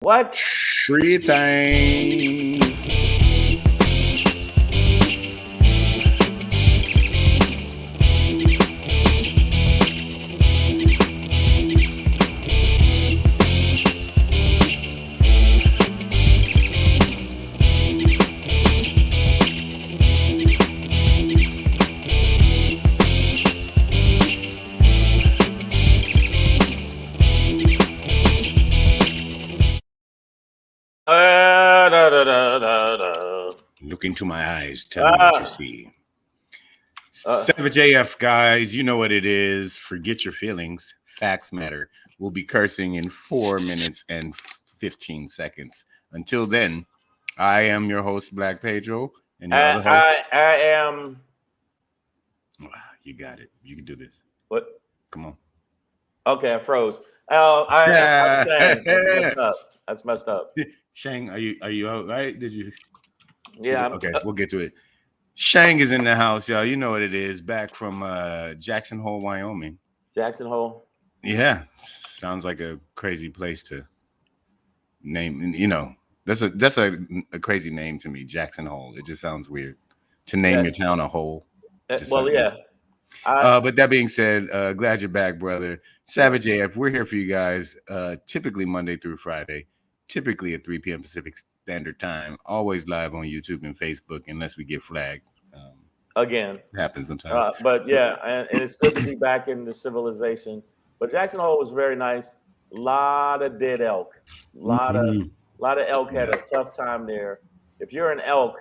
What? Three times. Look into my eyes. Tell me what you see. Savage AF, guys. You know what it is. Forget your feelings. Facts matter. We'll be cursing in 4 minutes and 15 seconds. Until then, I am your host, Black Pedro, and your other host. I am. You got it. You can do this. What? Come on. Okay, I froze. I'm saying that's messed up. That's messed up. Shang, are you all right? Did you? Yeah. Okay, we'll get to it. Shang is in the house, y'all. You know what it is. Back from Jackson Hole, Wyoming. Jackson Hole. Yeah, sounds like a crazy place to name. You know, that's a crazy name to me, Jackson Hole. It just sounds weird to name your town a hole. Well, yeah. But that being said, glad you're back, brother. Savage AF, we're here for you guys. Typically Monday through Friday, typically at 3 p.m. Pacific Standard Time. Always live on YouTube and Facebook, unless we get flagged. Again, it happens sometimes. But yeah, and it's good to be back in the civilization. But Jackson Hole was very nice. A lot of dead elk. A lot of elk had a tough time there. If you're an elk,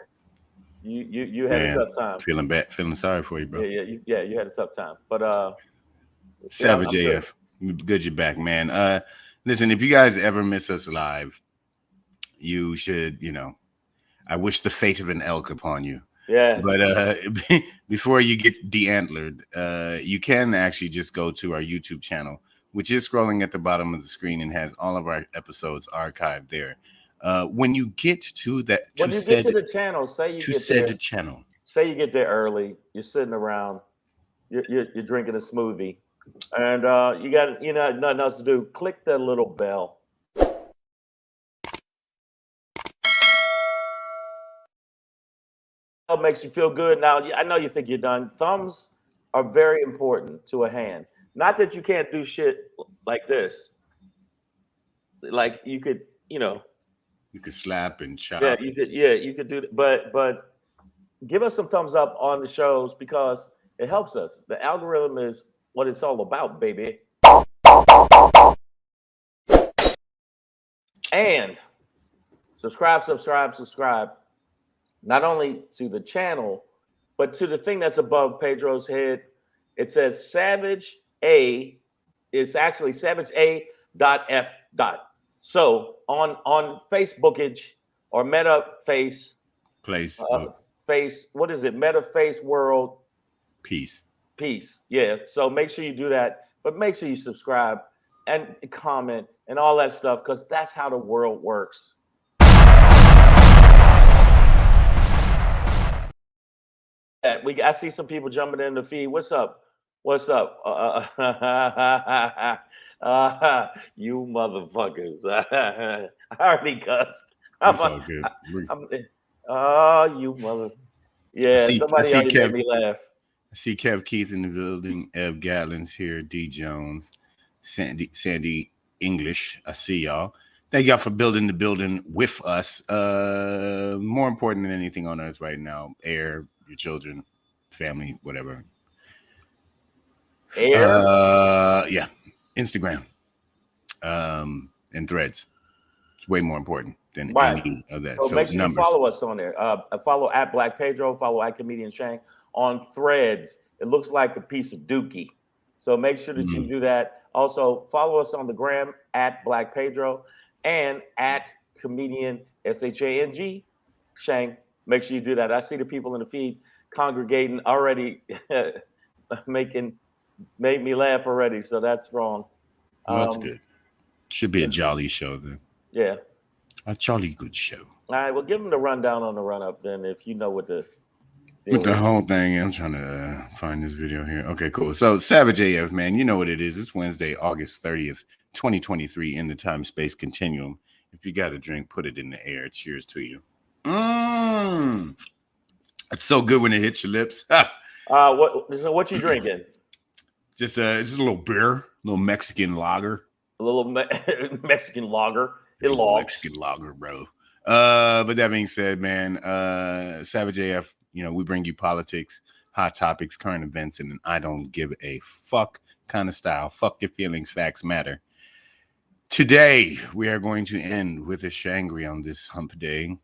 you had a tough time. Feeling sorry for you, bro. You had a tough time. But Savage AF, good you're back, man. Listen, if you guys ever miss us live, you should, I wish the fate of an elk upon you. Yeah. But before you get de-antlered, you can actually just go to our YouTube channel, which is scrolling at the bottom of the screen and has all of our episodes archived there. When you get to that, when you get to the channel, say you get there. Channel. Say you get there early. You're sitting around. You're drinking a smoothie, and you got nothing else to do. Click that little bell. It makes you feel good. Now, I know you think you're done. Thumbs are very important to a hand. Not that you can't do shit like this. Like you could, you could slap and chop. Yeah, you could do that. But give us some thumbs up on the shows because it helps us. The algorithm is what it's all about, baby. And subscribe. Not only to the channel, but to the thing that's above Pedro's head. It says Savage A. It's actually Savage A.F. So on Facebookage or Meta Face Place Face, what is it? Meta Face World Peace. Yeah. So make sure you do that, but make sure you subscribe and comment and all that stuff because that's how the world works. I see some people jumping in the feed. What's up? You motherfuckers! I already cussed. That's all good. You mother! Yeah, somebody already made me laugh. I see Kev Keith in the building. Ev Gatlin's here. D Jones, Sandy English. I see y'all. Thank y'all for building the building with us. More important than anything on earth right now, air, your children, family, whatever. Yeah, Instagram, and Threads. It's way more important than any of that. So make sure you follow us on there. Follow at Black Pedro. Follow at Comedian Shang on Threads. It looks like a piece of dookie. So make sure that you do that. Also follow us on the gram at Black Pedro and at Comedian SHANG Shang. Make sure you do that. I see the people in the feed congregating already, made me laugh already. So that's wrong. Well, that's good. Should be a jolly show then. Yeah. A jolly good show. All right. Well, give them the rundown on the run up then, if you know what the whole thing. I'm trying to find this video here. Okay, cool. So Savage AF, man, you know what it is. It's Wednesday, August 30th, 2023 in the time-space continuum. If you got a drink, put it in the air. Cheers to you. Mmm. It's so good when it hits your lips. What you drinking? Just a little beer, a little Mexican lager. A little Mexican lager. It A little logs. Mexican lager, bro. But that being said, man, Savage AF, we bring you politics, hot topics, current events, and I don't give a fuck kind of style. Fuck your feelings, facts matter. Today, we are going to end with a shangri on this hump day.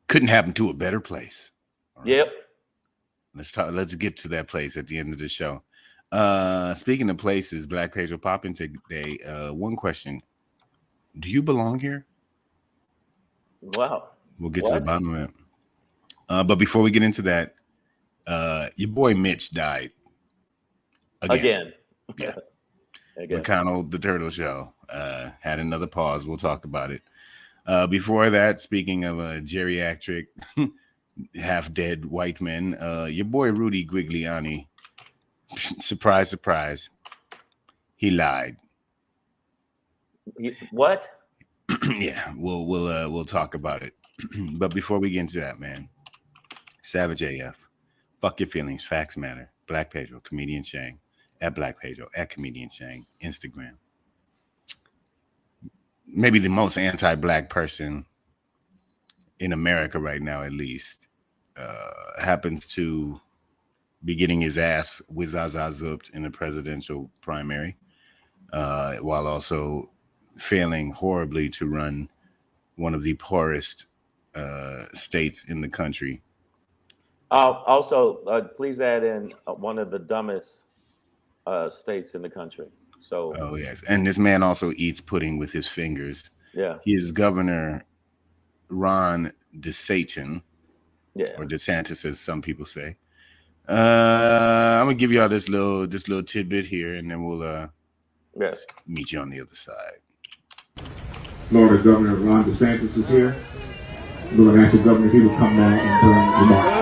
Couldn't happen to a better place. Right. Yep. Let's get to that place at the end of the show. Speaking of places, Black Page will pop in today. One question. Do you belong here? Wow. We'll get to the bottom of it. But before we get into that, your boy Mitch died. Again. Yeah. Again. McConnell, the Turtle Show, had another pause. We'll talk about it. Before that, speaking of a geriatric, half-dead white men, your boy Rudy Giuliani, surprise, surprise, he lied. What? Yeah, we'll talk about it. But before we get into that, man, Savage AF, fuck your feelings, facts matter. Black Pedro, comedian Shang, at Black Pedro, at comedian Shang, Instagram. Maybe the most anti-black person in America right now, at least, happens to be getting his ass whiz-zah-zah-zooped in the presidential primary, while also failing horribly to run one of the poorest states in the country. Also, please add in one of the dumbest states in the country. So. Oh yes, and this man also eats pudding with his fingers. Yeah. He is Governor Ron Desatan, or DeSantis, as some people say. I'm gonna give y'all this little tidbit here, and then we'll meet you on the other side. Florida Governor Ron DeSantis is here. We're going to ask the governor if he would come down and bring remarks.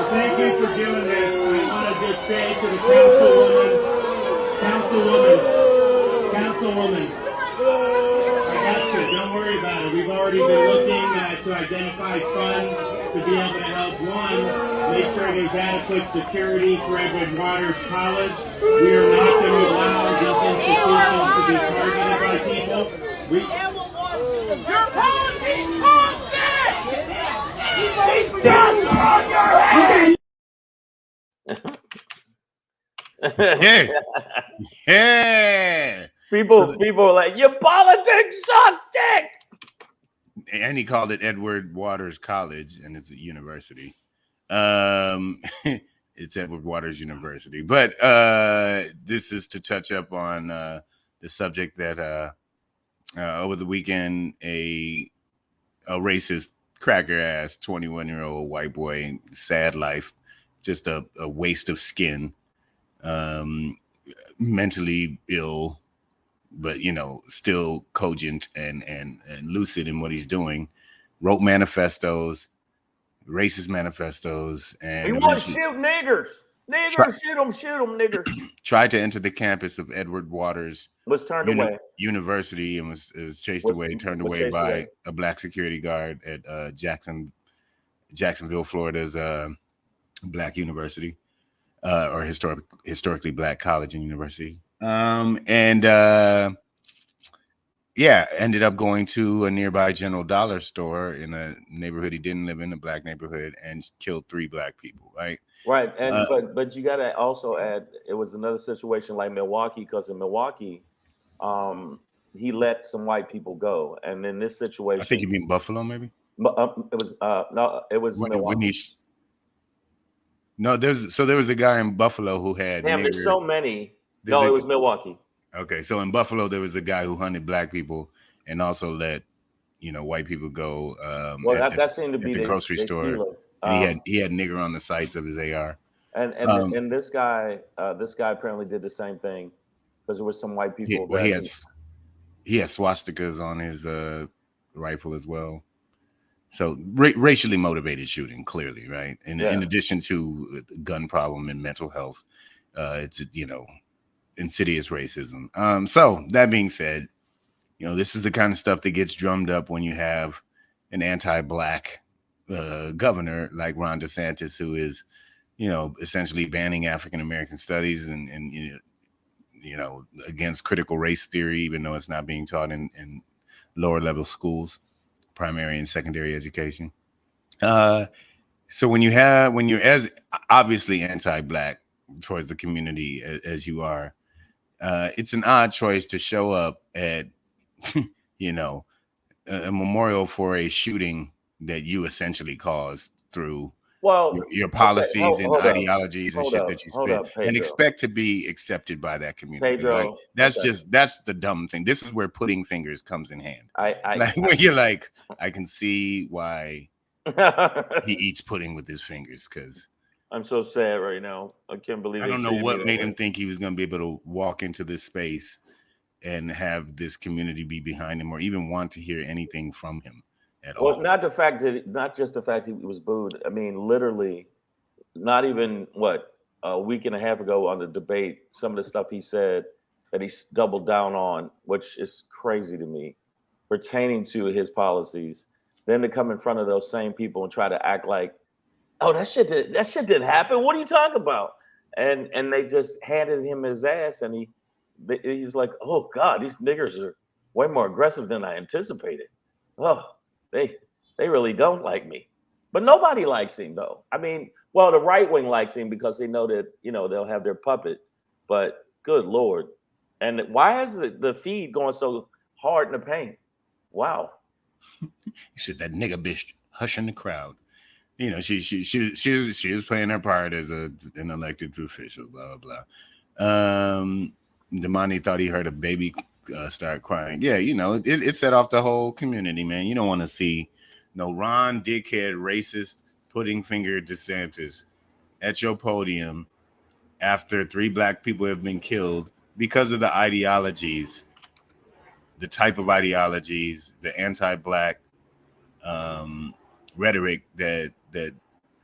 Thank you for doing this. I want to just say to the councilwoman, I got you. Don't worry about it. We've already been looking to identify funds to be able to help. One, make sure there's adequate security for Edward Waters College. We are not going to allow these institutions to be targeted by people. Your policy's bullshit! He's just on your head! Yeah. People are like, your politics suck dick. And he called it Edward Waters College, and it's a university. It's Edward Waters University. But this is to touch up on the subject that over the weekend, a racist, cracker ass 21-year-old white boy, sad life, just a waste of skin, mentally ill, but still cogent and lucid in what he's doing, wrote manifestos, racist manifestos, and we want to shoot niggers. Shoot them, niggers. Tried to enter the campus of Edward Waters was turned away. University, and was chased away, turned away by a black security guard at Jacksonville, Florida's black university, or historically black college and university. Ended up going to a nearby General Dollar store in a neighborhood he didn't live in, a black neighborhood, and killed 3 black people. Right, and but you got to also add, it was another situation like Milwaukee, because in Milwaukee, he let some white people go, and in this situation, I think you mean Buffalo, maybe. It was Milwaukee. No, there was a guy in Buffalo who had. Damn, there's so many. It was Milwaukee. Okay, so in Buffalo there was a guy who hunted black people and also let white people go. That seemed to be the grocery store. And he had nigger on the sides of his AR. And this guy apparently did the same thing, because there was some white people. He had swastikas on his rifle as well. So racially motivated shooting, clearly, right? In Yeah. addition to the gun problem and mental health, it's insidious racism. So that being said, this is the kind of stuff that gets drummed up when you have an anti-black governor like Ron DeSantis, who is, essentially banning African American studies and against critical race theory, even though it's not being taught in lower level schools, primary and secondary education. So when you're as obviously anti-black towards the community as you are, it's an odd choice to show up at, a memorial for a shooting that you essentially caused through your policies and ideologies and shit that you spit, and expect to be accepted by that community. Like, that's the dumb thing. This is where putting fingers comes in hand. Where you're like, I can see why he eats pudding with his fingers, because I'm so sad right now. I can't believe I don't know what made him think he was going to be able to walk into this space and have this community be behind him, or even want to hear anything from him at all. Well, not just the fact he was booed. I mean, literally, not even a week and a half ago on the debate, some of the stuff he said that he's doubled down on, which is crazy to me, pertaining to his policies. Then to come in front of those same people and try to act like, oh, that shit didn't happen. What are you talking about? And they just handed him his ass, and he's like, oh God, these niggers are way more aggressive than I anticipated. Oh, they really don't like me. But nobody likes him, though. I mean, well, the right wing likes him because they know that they'll have their puppet. But good Lord, and why is the feed going so hard in the paint? Wow. You said that nigga bitch hushing the crowd. She was playing her part as an elected official. Blah blah blah. Damani thought he heard a baby start crying. Yeah, it set off the whole community, man. You don't want to see no Ron dickhead racist putting finger DeSantis at your podium after 3 black people have been killed because of the ideologies, the type of ideologies, the anti-black rhetoric that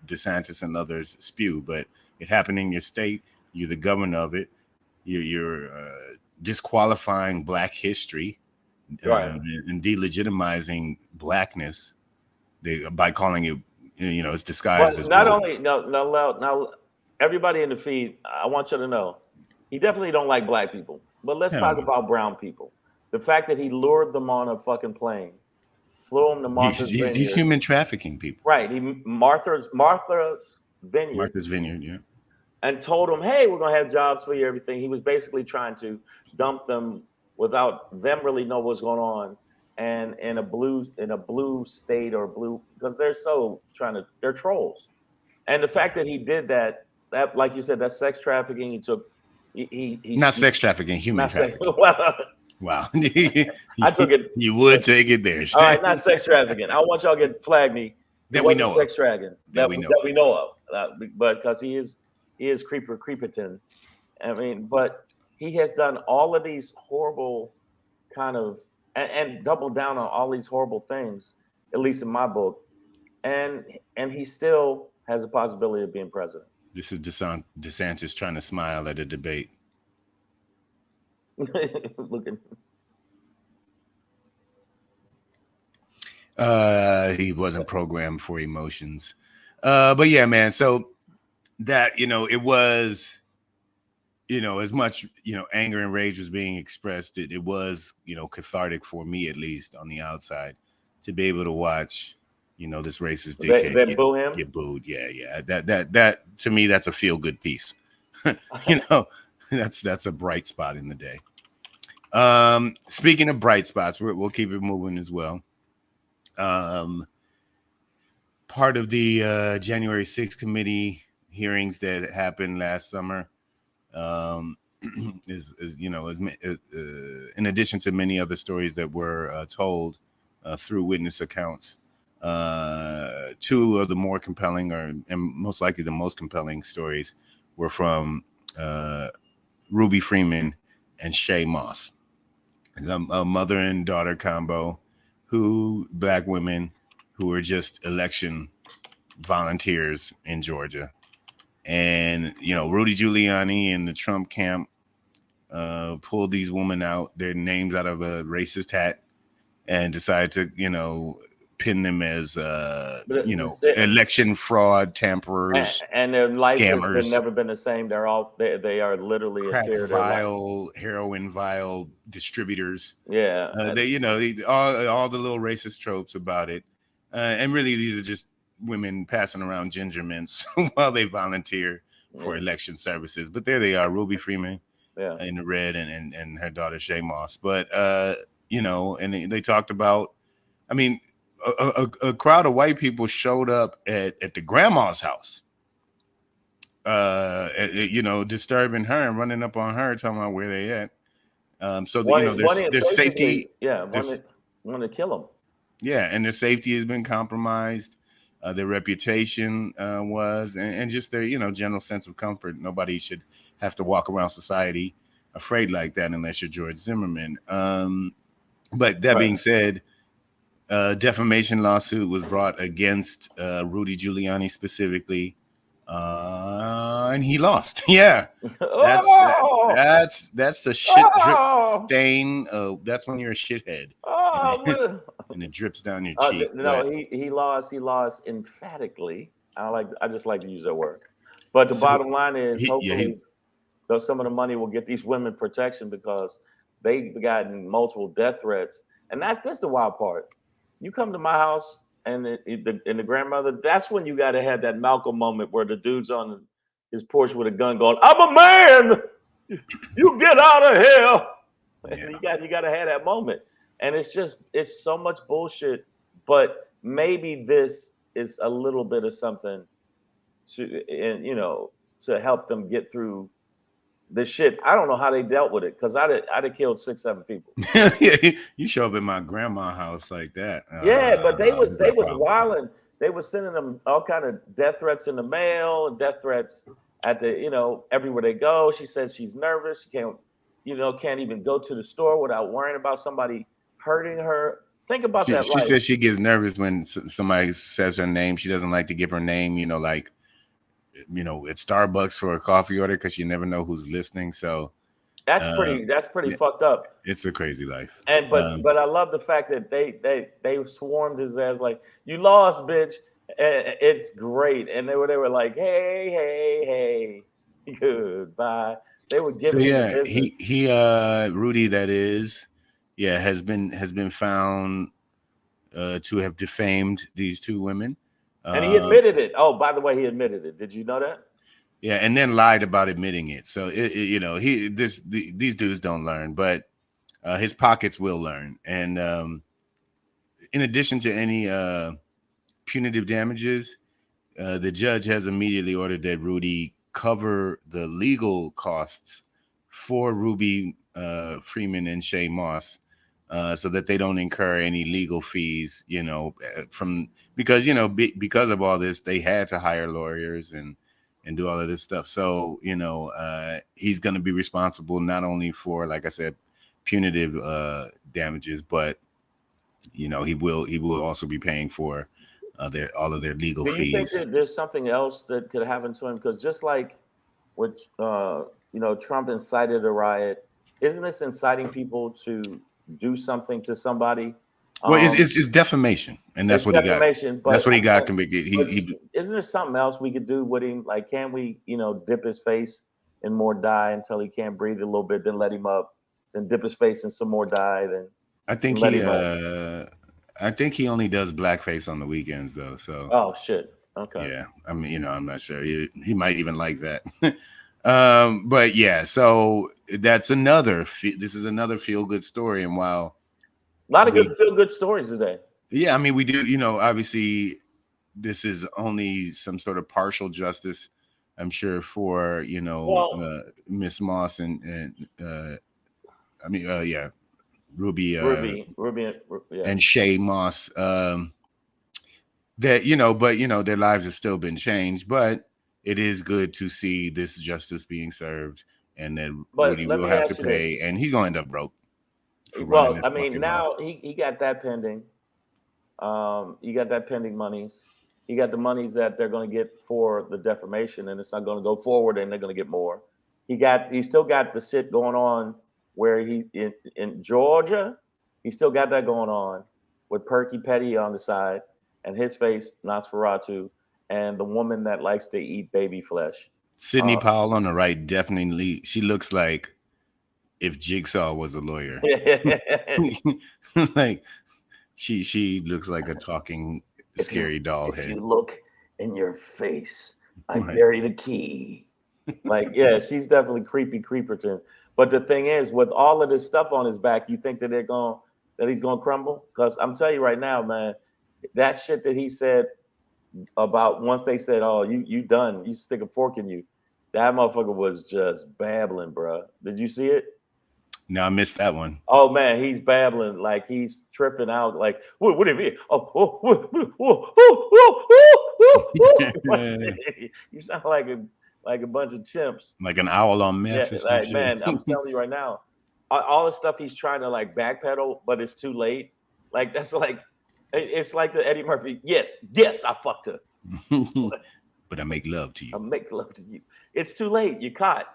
DeSantis and others spew. But it happened in your state. You're the governor of it. You're disqualifying Black history, and delegitimizing Blackness by calling it, it's disguised as not only now. Everybody in the feed, I want you to know, he definitely don't like Black people. But let's talk about brown people. The fact that he lured them on a fucking plane, flew them to Martha's Vineyard. He's human trafficking people. Right. Martha's Vineyard. Martha's Vineyard, yeah. And told them, hey, we're going to have jobs for you, everything. He was basically trying to dump them without them really know what's going on. And in a blue state or blue, because they're trolls. And the fact that he did that, like you said, that's sex trafficking. Not sex trafficking, human trafficking. Wow. I took it. You would take it there. All right, not sex trafficking. I want y'all to get flag me. That we know sex of. trafficking. That we know of. But because he is creeperton. I mean, but he has done all of these horrible kind of and doubled down on all these horrible things, at least in my book. And he still has a possibility of being president. This is DeSantis trying to smile at a debate. Looking. He wasn't programmed for emotions. But yeah, man. So that, it was, as much, anger and rage was being expressed. It was, cathartic for me, at least on the outside, to be able to watch, this racist dickhead get booed. Yeah. That to me, that's a feel good piece. That's a bright spot in the day. Speaking of bright spots, we'll keep it moving as well. Part of the January 6th committee hearings that happened last summer is in addition to many other stories that were told through witness accounts. 2 of the more compelling, and most likely the most compelling stories, were from Ruby Freeman and Shay Moss. It's a mother and daughter combo who Black women who are just election volunteers in Georgia. And, Rudy Giuliani and the Trump camp pulled these women out, their names out of a racist hat, and decided to, pin them as, election fraud, tamperers, and their life has scammers, never been the same. They are literally crack a share of their life. vial, heroin vial distributors. Yeah, all the little racist tropes about it. And really, these are just women passing around ginger mints while they volunteer for election services. But there they are, Ruby Freeman in the red and her daughter Shay Moss. But, and they talked about, a crowd of white people showed up at the grandma's house, disturbing her and running up on her, talking about where they at. There's safety. Yeah, want to kill them. Yeah, and their safety has been compromised. Their reputation was, and just their, general sense of comfort. Nobody should have to walk around society afraid like that unless you're George Zimmerman. But that being said, defamation lawsuit was brought against Rudy Giuliani specifically, and he lost. Yeah, that's the shit drip stain. That's when you're a shithead. And it drips down your cheek. No, he lost. He lost emphatically. I just like to use that word. But the bottom line is, hopefully, though some of the money will get these women protection because they've gotten multiple death threats, and that's the wild part. You come to my house and the grandmother. That's when you got to have that Malcolm moment where the dude's on his porch with a gun, going, "I'm a man. You get out of here." And you got to have that moment. And it's so much bullshit, but maybe this is a little bit of something to help them get through the shit. I don't know how they dealt with it because I'd have killed 6-7 people. You show up at my grandma's house like that. But they was wilding. They was sending them all kind of death threats in the mail, death threats at the everywhere they go. She says she's nervous. She can't even go to the store without worrying about somebody hurting her. Think about that. She says she gets nervous when somebody says her name. She doesn't like to give her name, at Starbucks for a coffee order because you never know who's listening. So that's pretty fucked up. It's a crazy life. And but I love the fact that they swarmed his ass like, "You lost, bitch." And it's great. And they were like, hey, goodbye. They were giving he Rudy, that is. Yeah, has been found to have defamed these two women, and he admitted it. Oh, by the way, he admitted it. Did you know that? Yeah, and then lied about admitting it. So these dudes don't learn, but his pockets will learn. And in addition to any punitive damages, the judge has immediately ordered that Rudy cover the legal costs for Ruby Freeman and Shay Moss, so that they don't incur any legal fees, because of all this, they had to hire lawyers and do all of this stuff. So, he's going to be responsible not only for, like I said, punitive damages, but, he will also be paying for all of their legal fees. Do you think that there's something else that could happen to him? Because just like what, Trump incited a riot, isn't this inciting people to do something to somebody? Well, it's defamation, and that's what he got. That's what he got. Isn't there something else we could do with him? Like, can we, dip his face in more dye until he can't breathe a little bit, then let him up, then dip his face in some more dye, then I think he only does blackface on the weekends, though. So. Oh shit. Okay. Yeah, I'm not sure. He might even like that. But yeah, so that's this is another feel good story. And while a lot of good feel good stories today. Yeah, we do, obviously this is only some sort of partial justice, I'm sure, for, Miss Moss and Ruby and Shay Moss, that, but their lives have still been changed, but it is good to see this justice being served, and then Rudy will have to pay, and he's going to end up broke. Well, now he got that pending. You got that pending monies. You got the monies that they're going to get for the defamation, and it's not going to go forward, and they're going to get more. He still got the shit going on where he in Georgia. He still got that going on with Perky Petty on the side, and his face Nosferatu, and the woman that likes to eat baby flesh. Sidney Powell on the right, definitely. She looks like if Jigsaw was a lawyer. Like she looks like a talking scary doll head. If you look in your face, I Right. bury the key. Like, yeah, she's definitely creepy creeperton. But the thing is, with all of this stuff on his back, you think that he's gonna crumble? Because I'm telling you right now, man, that shit that he said about once they said, "Oh, you done, you stick a fork in you," that motherfucker was just babbling, bro. Did you see it? No, I missed that one. Oh man, he's babbling like he's tripping out. Like, what do you mean? You sound like a bunch of chimps. Like an owl on Yeah, meth or some like shit. man, I'm telling you right now, all the stuff he's trying to like backpedal, but it's too late. Like that's like, it's like the Eddie Murphy. Yes, I fucked her. But I make love to I you. make love to you. It's too late. You're caught.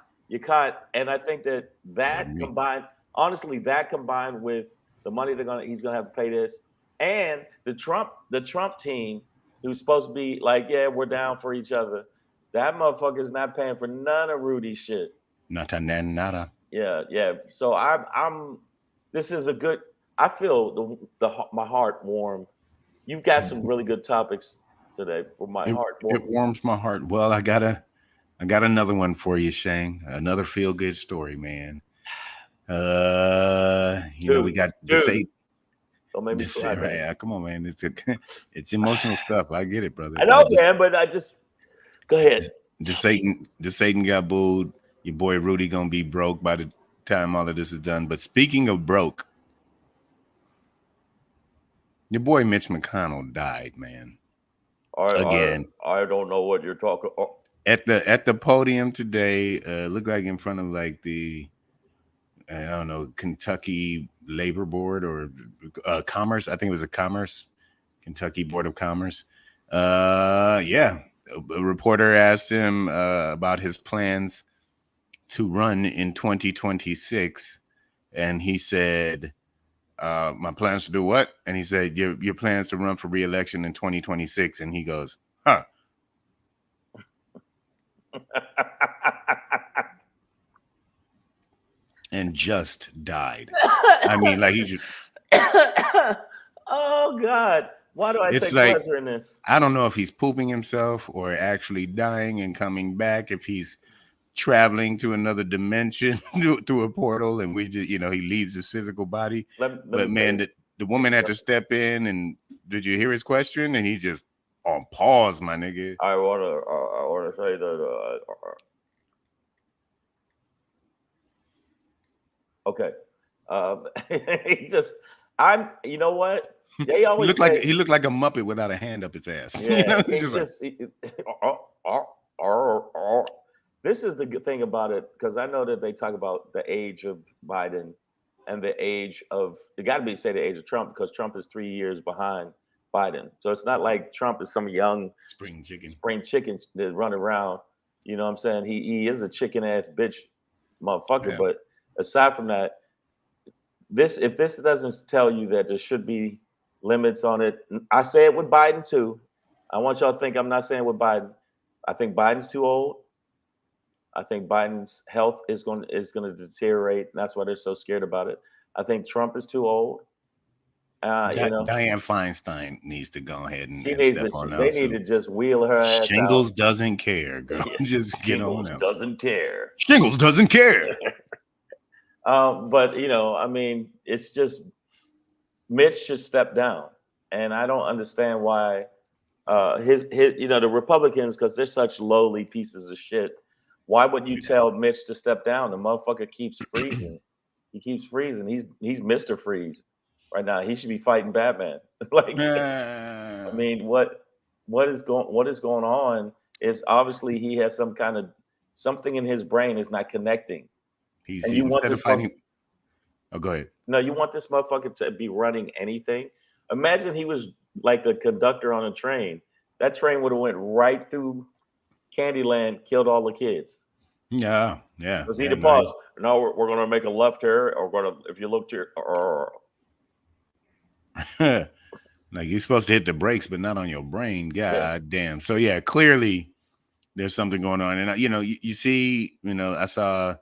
And I think that combined, honestly, that combined with the money he's gonna have to pay this, and the Trump team, who's supposed to be like, yeah, we're down for each other. That motherfucker is not paying for none of Rudy's shit. Nada. Yeah. So I'm. This is a good. I feel my heart warm. You've got some really good topics today for my heart. It warms my heart. Well, I got another one for you, Shane. Another feel good story, man. We got Desatan. Don't make me cry, man. Yeah, come on, man. It's emotional stuff. I get it, brother. I know, man, but I just go ahead. Desatan got booed. Your boy Rudy gonna be broke by the time all of this is done. But speaking of broke, your boy Mitch McConnell died, man. Again. I don't know what you're talking about. At the podium today, looked like in front of like the I don't know, Kentucky Labor Board or Commerce. I think it was Kentucky Board of Commerce. Yeah. A reporter asked him about his plans to run in 2026. And he said, my plans to do what? And he said, your plans to run for re-election in 2026. And he goes, huh. And just died. I mean, like he just. Oh God! Why do I take pleasure in this? I don't know if he's pooping himself or actually dying and coming back. If he's traveling to another dimension through a portal, and we just, he leaves his physical body. But man, the woman had to step in. And did you hear his question? And he's just on pause, my nigga. I wanna say that. Okay. You know what? They always he looked like a Muppet without a hand up his ass. Yeah, this is the good thing about it, because I know that they talk about the age of Biden and the age of, it got to be say the age of Trump, because Trump is 3 years behind Biden. So it's not like Trump is some young spring chicken that run around. You know what I'm saying? He is a chicken ass bitch motherfucker, Yeah. But aside from that, if this doesn't tell you that there should be limits on it, I say it with Biden too. I want y'all to think I'm not saying with Biden. I think Biden's too old. I think Biden's health is going to deteriorate, and that's why they're so scared about it. I think Trump is too old. Dianne Feinstein needs to go ahead and step on out. They need to just wheel her ass Shingles out. Doesn't care, girl. Just get on out. Shingles doesn't care. Shingles doesn't care. But I mean, it's just Mitch should step down, and I don't understand why the Republicans, because they're such lowly pieces of shit. Why would you tell Mitch to step down? The motherfucker keeps freezing. He keeps freezing. He's Mr. Freeze right now. He should be fighting Batman. I mean, what is going on is obviously he has some kind of something in his brain is not connecting. Instead of fighting. Oh, go ahead. No, you want this motherfucker to be running anything. Imagine he was like a conductor on a train. That train would have went right through Candyland, killed all the kids. Yeah, Because yeah. he'd pause. No, we're going to make a left here, or we're going to, if you look to your, or Like you're supposed to hit the brakes, but not on your brain. yeah, God damn. So yeah, clearly there's something going on, and you see, I saw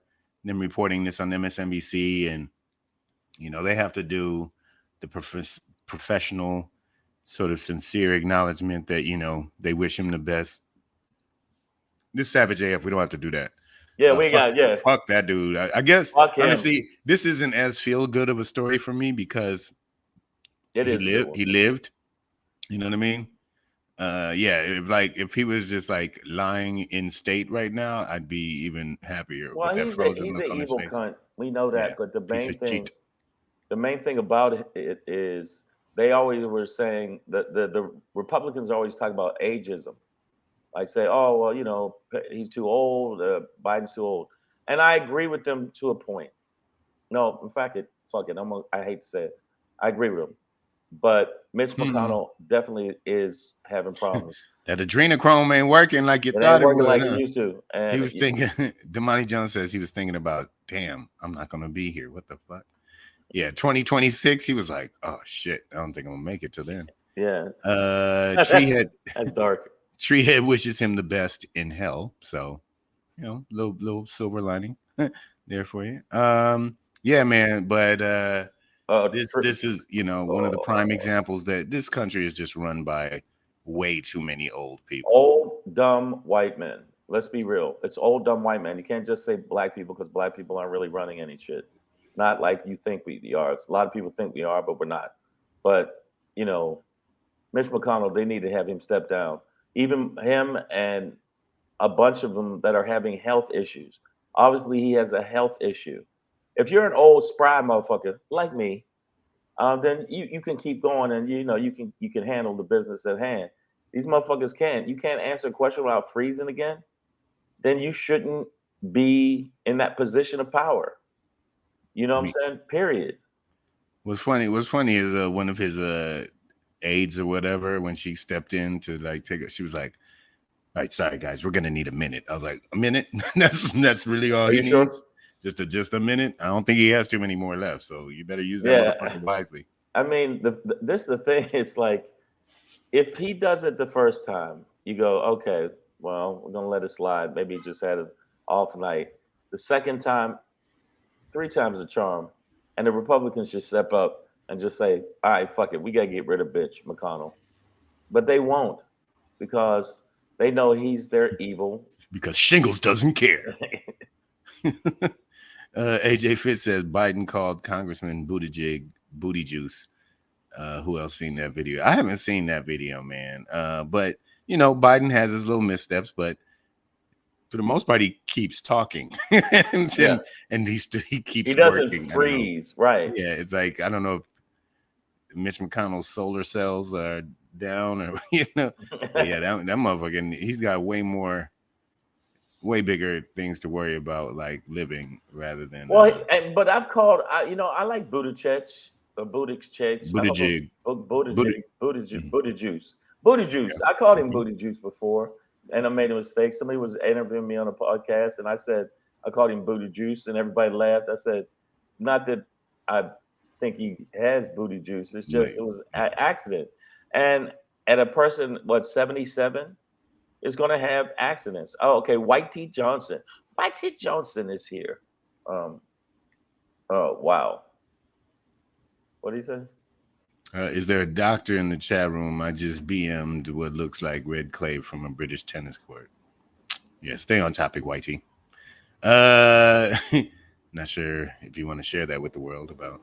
them reporting this on MSNBC, and they have to do the professional, sort of sincere acknowledgement that they wish him the best. This Savage AF, we don't have to do that. yeah, we got Fuck that dude. I guess fuck him. honestly, this isn't as feel good of a story for me because It he is a good one. He lived. You know what I mean? Yeah. If he was just like lying in state right now, I'd be even happier Well, with that frozen he's look an on his evil face. cunt. We know that, Yeah, but piece of shit. the main thing about it is they always were saying that the Republicans always talk about ageism, like say, oh well, he's too old, Biden's too old, and I agree with them to a point. No, in fact, fuck it. I hate to say it. I agree with him, but Mitch McConnell definitely is having problems. That adrenochrome ain't working like you It thought ain't it working would. like Huh? it used to. And He was thinking. Damani Jones says he was thinking about, damn, I'm not gonna be here. What the fuck? Yeah, 2026. He was like, oh shit, I don't think I'm gonna make it till then. Yeah. Treehead. That's dark. Treehead wishes him the best in hell. So, little silver lining there for you. Yeah, man. But this is one of the prime examples that this country is just run by way too many old people. Old dumb white men. Let's be real. It's old dumb white men. You can't just say black people because black people aren't really running any shit. Not like you think we are. A lot of people think we are, but we're not. But Mitch McConnell, they need to have him step down. Even him and a bunch of them that are having health issues. Obviously, he has a health issue. If you're an old spry motherfucker like me, then you can keep going and you can handle the business at hand. These motherfuckers can't. You can't answer a question without freezing again. Then you shouldn't be in that position of power. You know what I'm saying? Period. What's funny is one of his aides or whatever, when she stepped in to like take it, she was like, all right, sorry guys, we're gonna need a minute. I was like, a minute? that's really all he needs? Just a minute? I don't think he has too many more left, so you better use that motherfucker wisely. I mean, this is the thing. It's like, if he does it the first time, you go, okay, well, we're gonna let it slide. Maybe he just had an off night. The second time, 3 times the charm, and the Republicans should step up and just say, all right, fuck it, we gotta get rid of bitch McConnell. But they won't, because they know he's their evil. Because Shingles doesn't care. AJ Fitz says Biden called Congressman Buttigieg booty juice. Who else seen that video? I haven't seen that video, man. But Biden has his little missteps, but for the most part, he keeps talking, and he keeps. He doesn't working. freeze, right? Yeah, it's like, I don't know if Mitch McConnell's solar cells are down, or But yeah, that motherfucker, he's got way bigger things to worry about, like living rather than. Well, but I've called. I like Buttigieg. Booty juice. I called him booty juice before, and I made a mistake. Somebody was interviewing me on a podcast, and I said I called him booty juice, and everybody laughed. I said, not that I think he has booty juice. It's just it was an accident. And at a person 77 is going to have accidents. Oh, okay. White T Johnson. White T Johnson is here. Oh wow. What did he say? Is there a doctor in the chat room? I just BM'd what looks like red clay from a British tennis court. Yeah, stay on topic, Whitey. Not sure if you want to share that with the world about.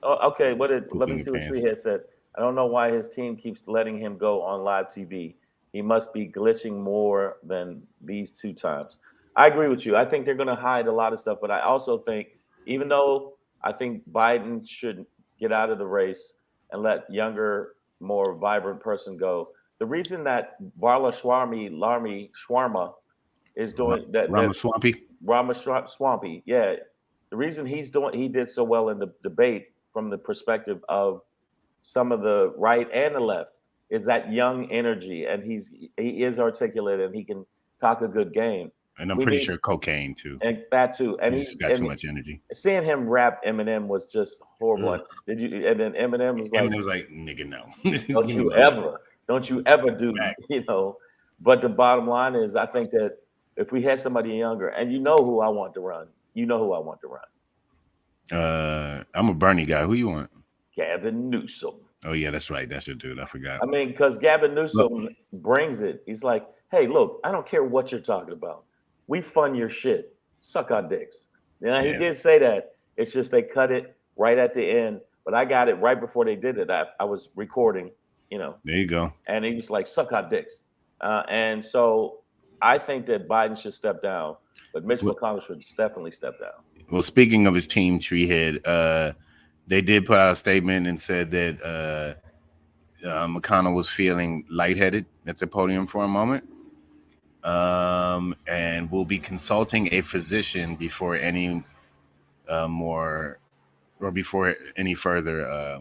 Oh, okay. Let me see what Treehead said. I don't know why his team keeps letting him go on live TV. He must be glitching more than these 2 times. I agree with you. I think they're going to hide a lot of stuff, but I also think, even though I think Biden should get out of the race and let younger, more vibrant person go. The reason that Shawarma is doing that. Ramaswampy, yeah. The reason he did so well in the debate from the perspective of some of the right and the left is that young energy, and he is articulate and he can talk a good game. And I'm We pretty need sure cocaine too. and that too, and He's he's just got too much energy. seeing him rap Eminem was just horrible. Ugh. Did you? And then Eminem was like, Eminem was like, nigga, no. "Don't Give me you my money ever, don't you ever do, back. you know." But the bottom line is, I think that if we had somebody younger, and you know who I want to run, you know who I want to run, I'm a Bernie guy. Who you want? Gavin Newsom. Oh yeah, that's right. That's your dude. I forgot. I mean, because Gavin Look, Newsom brings it. He's like, "Hey, look, I don't care what you're talking about. We fund your shit. Suck our dicks." Now he yeah. did say that. It's just they cut it right at the end. But I got it right before they did it. I was recording, you know, There you go. and he was like, "Suck our dicks." And so I think that Biden should step down, but Mitch Well, McConnell should definitely step down. well, speaking of his team, Treehead, they did put out a statement and said that McConnell was feeling lightheaded at the podium for a moment, and will be consulting a physician before any before any further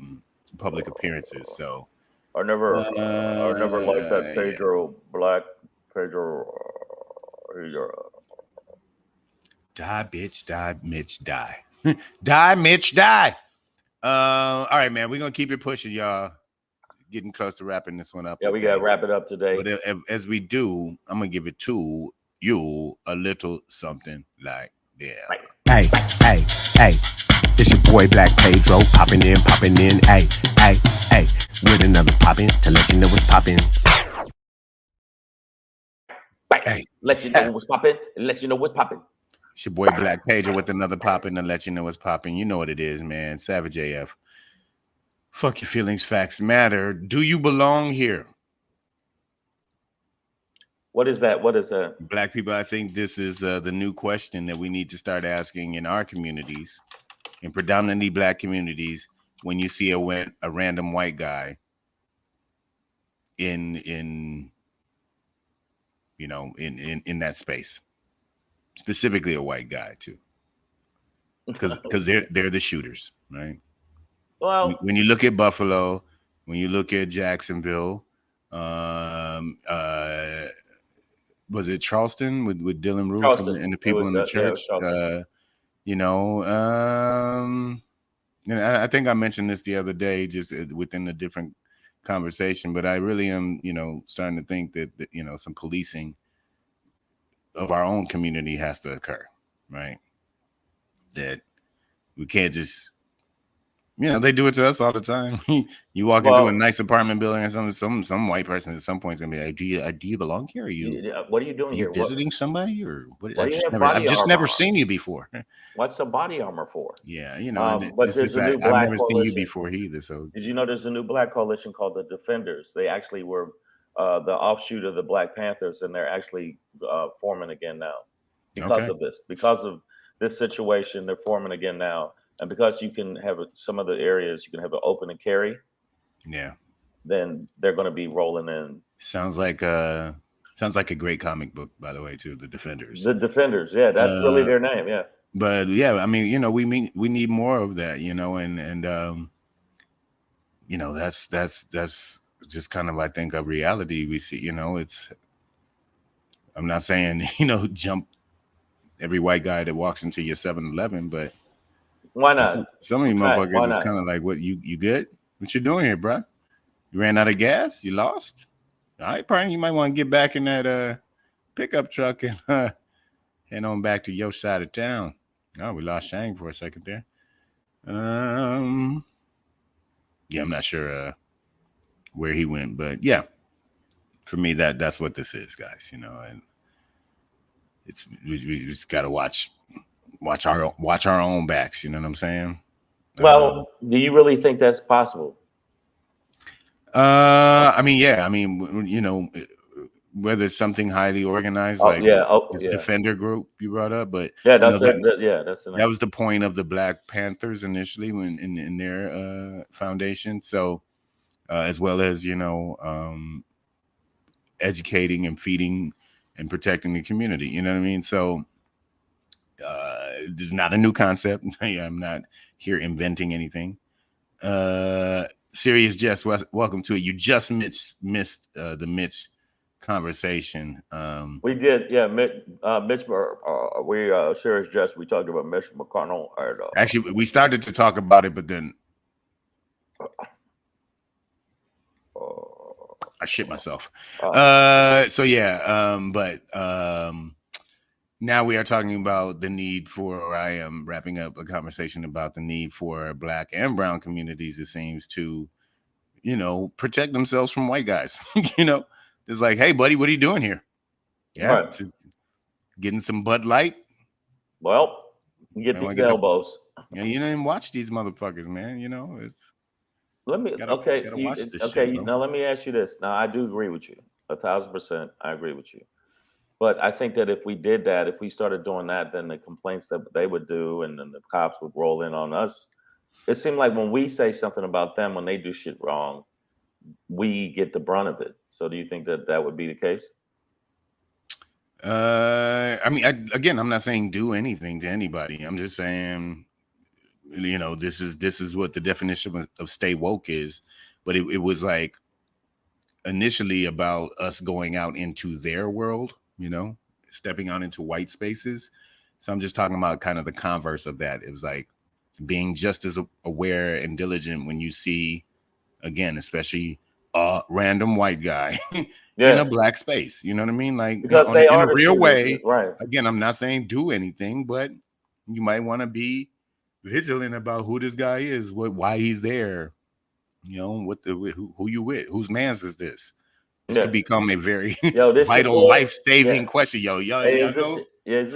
public appearances. So I never liked that yeah. Pedro Black Pedro. Die, bitch, die, Mitch, die. Die, Mitch, die. All right, man. We're gonna keep it pushing, y'all. Getting close to wrapping this one up. Yeah, we gotta wrap it up today. But as we do, I'm gonna give it to you a little something like that. Right. Hey, hey, hey. It's your boy Black Pedro popping in, hey, hey, hey, with another poppin' to let you know what's poppin'. Right. Hey. Let you know what's popping. Let you know what's popping. It's your boy Black Pedro with another popping to let you know what's popping. You know what it is, man. Savage AF. Fuck your feelings, facts matter. Do you belong here? What is that? What is that? Black people, I think this is the new question that we need to start asking in our communities, in predominantly Black communities, when you see a random white guy in that space, specifically a white guy too, because they're the shooters, right? Well, when you look at Buffalo, when you look at Jacksonville, was it Charleston with Dylan Roof and the people in the church? I think I mentioned this the other day, just within a different conversation, but I really am, starting to think that some policing of our own community has to occur, right? That we can't just, they do it to us all the time. You walk into a nice apartment building and some white person at some point is gonna be like, do you belong here? What are you doing here? Visiting somebody or what? I've just never seen you before. What's the body armor for? Yeah, but there's a new Black I've never coalition. seen you before either. So did you know there's a new Black coalition called the Defenders? They actually were the offshoot of the Black Panthers, and they're actually forming again now because of this. Because of this situation, they're forming again now. And because you can have some of the areas, you can have an open and carry. Yeah. Then they're going to be rolling in. Sounds like a great comic book, by the way, too. The Defenders. The Defenders, yeah, that's really their name, yeah. But yeah, I mean, we need more of that, and that's just kind of, I think, a reality we see. I'm not saying jump every white guy that walks into your 7-Eleven, but why not? Some of you motherfuckers is kind of like, what, you good? What you doing here, bro? You ran out of gas? You lost? All right, partner, you might want to get back in that pickup truck and head on back to your side of town. Oh, we lost Shang for a second there. Yeah, I'm not sure where he went, but yeah, for me, that's what this is, guys. And we just got to watch our own backs. You know what I'm saying? Well, do you really think that's possible? I mean, yeah. I mean, whether it's something highly organized this Defender group you brought up, but yeah, that's that was the point of the Black Panthers initially when in their foundation. So, as well as educating and feeding and protecting the community. You know what I mean? So. This is not a new concept. I'm not here inventing anything. Serious Jess, welcome to it. You just missed the Mitch conversation. We did, yeah. Mitch, we Serious Jess. We talked about Mitch McConnell. Actually, we started to talk about it, but then I shit myself. So yeah, but now we are talking about the need for, or I am wrapping up a conversation about the need for Black and brown communities, it seems, to, protect themselves from white guys. It's like, hey, buddy, what are you doing here? Yeah, Right. just getting some Bud Light. Well, you get these elbows. You didn't watch these motherfuckers, man. It's. Let me gotta watch this okay. shit, bro. Now let me ask you this. Now I do agree with you 1,000%. I agree with you. But I think that if we did that, if we started doing that, then the complaints that they would do, and then the cops would roll in on us. It seemed like when we say something about them, when they do shit wrong, we get the brunt of it. So do you think that that would be the case? I mean, I'm not saying do anything to anybody. I'm just saying, this is what the definition of stay woke is. But it was like initially about us going out into their world, stepping out into white spaces. So I'm just talking about kind of the converse of that. It was like being just as aware and diligent when you see, again, especially a random white guy in a black space. You know what I mean? Like, because in they a are the real way. Right. Again, I'm not saying do anything, but you might want to be vigilant about who this guy is, why he's there. Who you with? Whose man's is this? This could become a very vital, life-saving question. Y'all know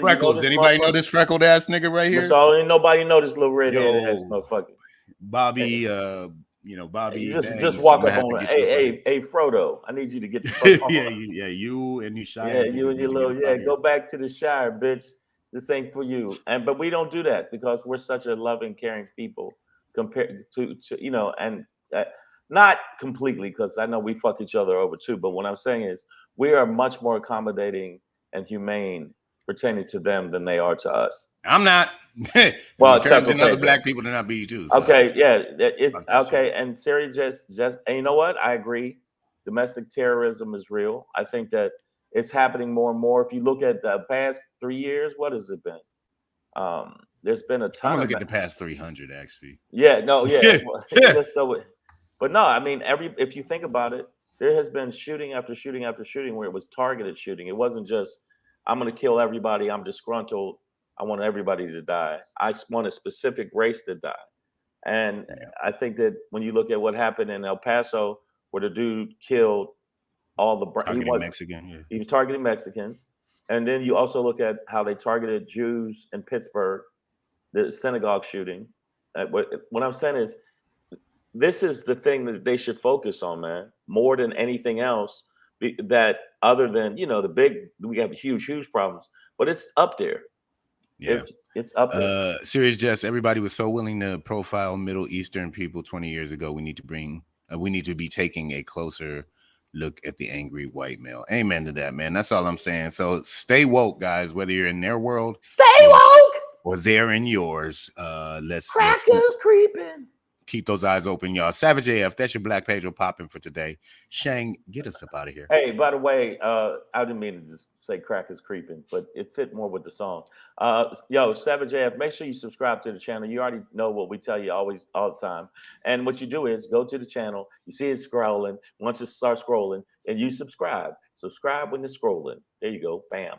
Freckles. Anybody know this freckled ass nigga right here? Ain't nobody know this little red-headed ass motherfucker. Bobby, Bobby. Just walk up on it. Hey, Frodo, I need you to get the fuck you and you shy. Yeah, you and your little go back to the Shire, bitch. This ain't for you. But we don't do that because we're such a loving, caring people compared to and not completely, because I know we fuck each other over too. But what I'm saying is we are much more accommodating and humane pertaining to them than they are to us. I'm not. Well, encouraging other black people to not be too. So. Okay, yeah, okay. And Siri just, and you know what? I agree. Domestic terrorism is real. I think that it's happening more and more. If you look at the past 3 years, what has it been? There's been a ton. I'm gonna look at the past 300 actually. Yeah, no, yeah. But no, I mean, if you think about it, there has been shooting after shooting after shooting where it was targeted shooting. It wasn't just I'm gonna kill everybody. I'm disgruntled. I want everybody to die. I want a specific race to die. And I think that when you look at what happened in El Paso, where the dude killed all the he was targeting Mexicans. And then you also look at how they targeted Jews in Pittsburgh, the synagogue shooting. What I'm saying is, this is the thing that they should focus on, man, more than anything else. That other than we have huge problems, but it's up there. Yeah, it's up there. Serious Jess, everybody was so willing to profile Middle Eastern people 20 years ago. We need to be taking a closer look at the angry white male. Amen to that, man. That's all I'm saying. So stay woke, guys, whether you're in their world, stay woke, or they're in yours. Let's creeping. Keep those eyes open, y'all. Savage AF, that's your Black Pedro popping for today. Shang, get us up out of here. Hey, by the way, I didn't mean to just say crack is creeping, but it fit more with the song. Savage AF, make sure you subscribe to the channel. You already know what we tell you all the time. And what you do is go to the channel, you see it scrolling. Once it starts scrolling, and you subscribe. Subscribe when it's scrolling. There you go. Bam.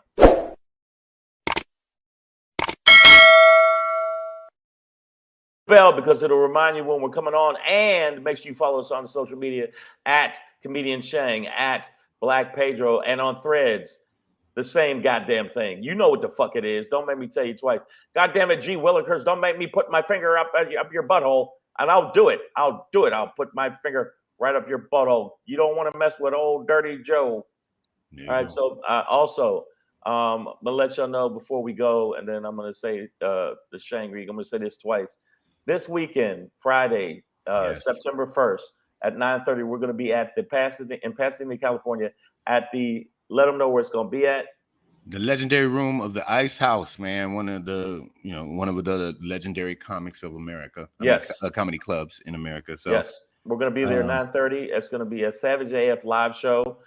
Bell, because it'll remind you when we're coming on, and make sure you follow us on social media at Comedian Shang, at Black Pedro, and on Threads. The same goddamn thing. You know what the fuck it is. Don't make me tell you twice. Goddamn it, G Willikers, don't make me put my finger up your butthole, and I'll do it. I'll put my finger right up your butthole. You don't want to mess with old Dirty Joe. No. All right. So also, I'm gonna let y'all know before we go, and then I'm gonna say the Shangri. I'm gonna say this twice. This weekend, Friday, September 1st at 9:30, we're going to be at in Pasadena, California, at let them know where it's going to be at. The legendary room of the Ice House, man. One of the legendary comics of America. Comedy clubs in America. So We're going to be there 9:30. It's going to be a Savage AF live show.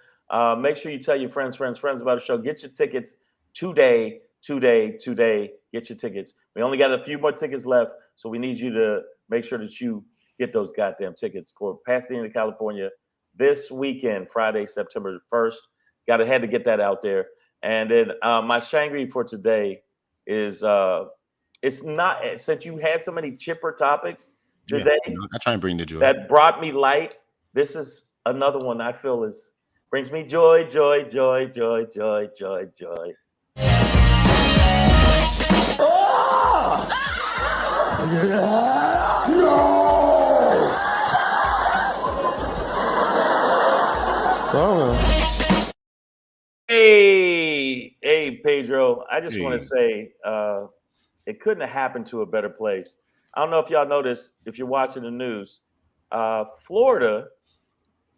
Make sure you tell your friends about the show. Get your tickets today. Get your tickets. We only got a few more tickets left, so we need you to make sure that you get those goddamn tickets for Pasadena, California this weekend, Friday, September 1st. Had to get that out there. And then my Shangri for today is it's not, since you had so many chipper topics today, I try and bring the joy that brought me light. This is another one I feel brings me joy. Hey, Pedro. I just want to say it couldn't have happened to a better place. I don't know if y'all noticed, if you're watching the news, Florida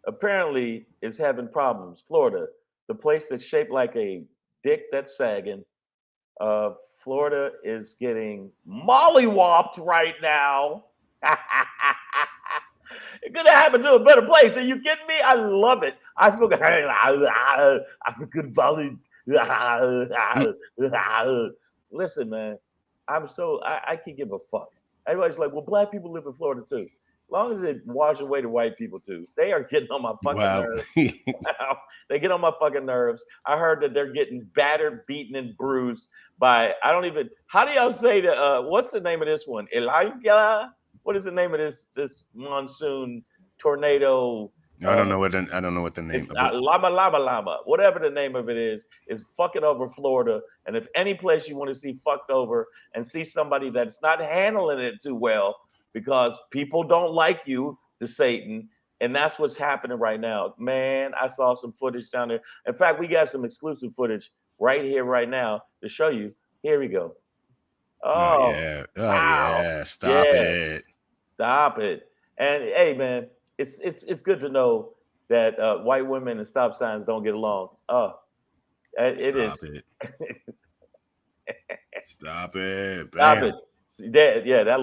apparently is having problems. Florida, the place that's shaped like a dick that's sagging. Florida is getting mollywopped right now. It could have happened to a better place. Are you kidding me? I love it. I feel good. I feel good about it. Listen, man, I can give a fuck. Everybody's like, well, black people live in Florida too. As long as it washes away the white people too. They are getting on my fucking nerves. They get on my fucking nerves. I heard that they're getting battered, beaten, and bruised by, how do y'all say what's the name of this one? Elijah? What is the name of this monsoon tornado? I don't know what the name is. Lama. Whatever the name of it is fucking over Florida. And if any place you want to see fucked over and see somebody that's not handling it too well because people don't like you, the Satan, and that's what's happening right now. Man, I saw some footage down there. In fact, we got some exclusive footage right here, right now to show you. Here we go. Oh yeah. Wow. Stop it. Stop it. And hey, man, it's good to know that white women and stop signs don't get along. It is. Stop it. Stop it. That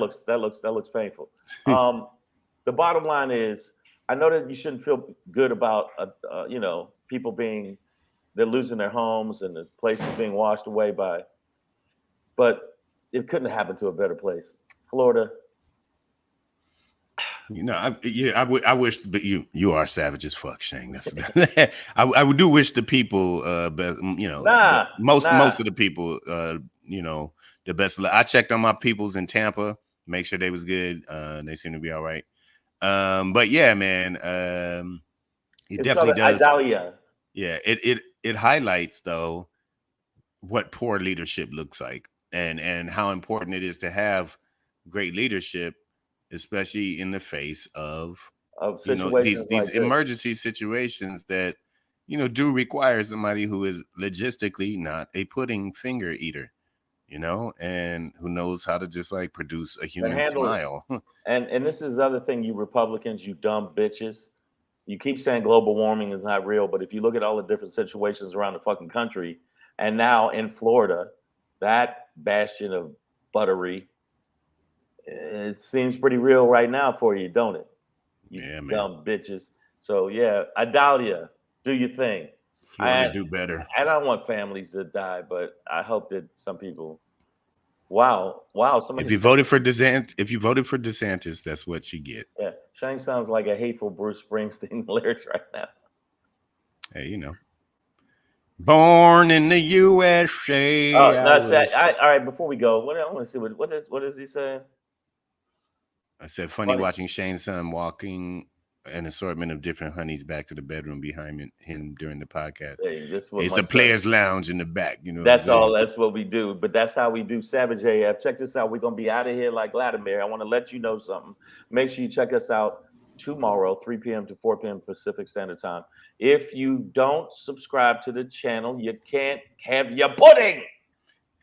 looks painful. The bottom line is, I know that you shouldn't feel good about people they're losing their homes and the places being washed away by, but it couldn't have happened to a better place. Florida. I wish, but you are savage as fuck, Shane. That's I do wish the people, most of the people, the best. I checked on my peoples in Tampa, make sure they was good. They seem to be all right. But yeah, man, it definitely does. Idalia. Yeah, it highlights though what poor leadership looks like, and how important it is to have great leadership, especially in the face of situations these like emergency situations that do require somebody who is logistically not a pudding finger eater, and who knows how to just like produce a human smile. And this is the other thing, you Republicans, you dumb bitches. You keep saying global warming is not real, but if you look at all the different situations around the fucking country, and now in Florida, that bastion of buttery, it seems pretty real right now for you, don't it? You dumb bitches. So yeah, Idalia, do your thing. Florida do better. I don't want families to die, but I hope that some people. Wow. If you voted for DeSantis, that's what you get. Yeah, Shane sounds like a hateful Bruce Springsteen lyrics right now. Hey, born in the USA. Oh, all right. Before we go, I want to see what is he saying? I said, funny watching Shane's son walking an assortment of different honeys back to the bedroom behind him during the podcast. Hey, it's a player's lounge in the back. That's all. That's what we do. But that's how we do Savage AF. Check this out. We're going to be out of here like Vladimir. I want to let you know something. Make sure you check us out tomorrow, 3 p.m. to 4 p.m. Pacific Standard Time. If you don't subscribe to the channel, you can't have your pudding.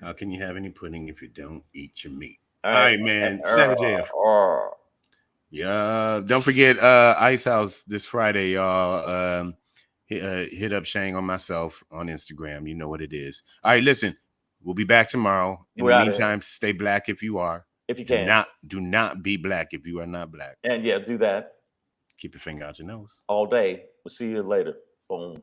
How can you have any pudding if you don't eat your meat? All right, man. Savage AF. Yeah, don't forget Ice House this Friday, y'all. Hit up Shang on myself on Instagram. You know what it is. All right, listen, we'll be back tomorrow. In the meantime, stay black if you are. If you can. Do not be black if you are not black. And yeah, do that. Keep your finger out your nose. all day. We'll see you later. Boom.